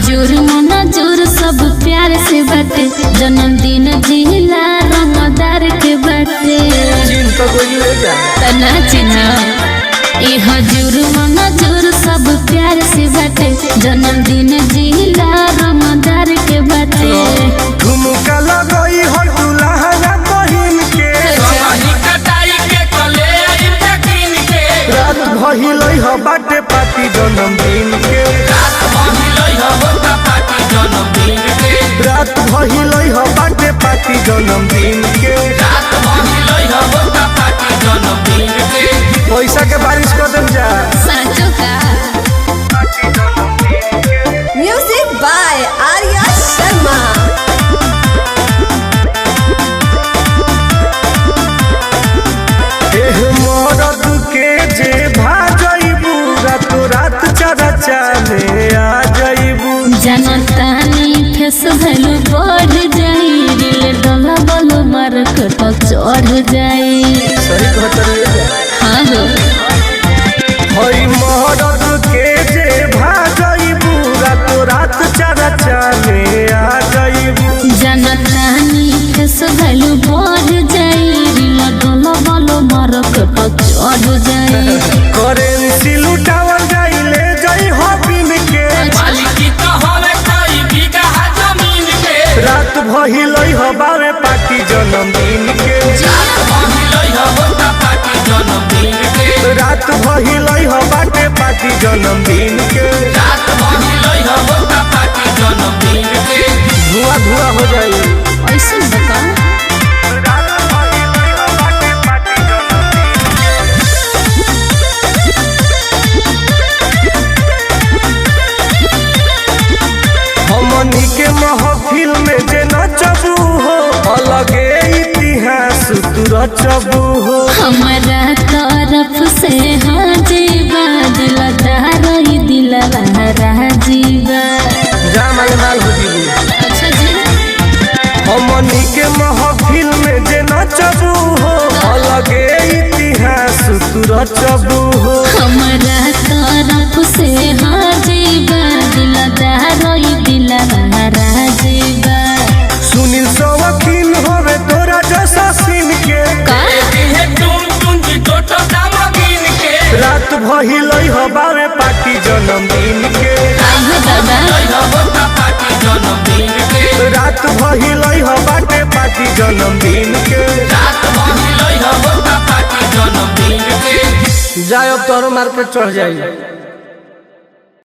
हजूर मनजूर सब प्यार से बाटे, जन्मदिन जिला रंगदार के बाटे। तना चिन्ह ई हजूर मनजूर सब प्यार से बाटे, जन्मदिन जिला रंगदार के बाटे। झुमका लगई हो दुल्हा बहिन के, रात भइलई हो बाटे पार्टी जन्मदिन के, रात भइलई हो बाटे पार्टी जन्मदिन के। पैसा के बारिश कर देम जा। साचो का म्यूजिक बाय आर्या शर्मा। एह मरद के जे भाजइबू रातो रात चरचा में आ जइबू। जनतानी फेस भैलू बढ़ जाई, दिल डोला बोलो मार्केट चढ़ जाई। सही कहत रे। हाँ हो हई मरद के जे भाजइबू रातो रात चरचा में आ जइबू। जनतानी फेस भैलू बढ़ जाई, दिल डोला बोलो मार्केट चढ़ जाई। करेंसी लुटावल जाई ले जाई हो बिन के, रात भइलई हो बावे पार्टी जन्मदिन के, रात भइलई हो बाटे पार्टी जन्मदिन के। धुआं धुआं हो जाई। ऐसे बता हमनी के महफिल में जे नचबू हो, अलगे इतिहास तू रचबू हो। हमारा तरफ से हाँ जीवा, दिलदार ही दिलवा राजीवा। जा माल माल हो जीबू। अच्छा जी हमनी के महफिल में जे नचबू हो, अलगे इतिहास तू रचबू हो। हमारा तरफ से हाँ जीवा, दिलदार ही दिलवा राजीवा। सुनील सवकील होवे तोरा जैसा सीन के, रात भइलई हो बावे पार्टी जन्मदिन के, रात भइलई हो बाटे पार्टी जन्मदिन के। जाए अब तोरो मार्केट चढ़ जाई।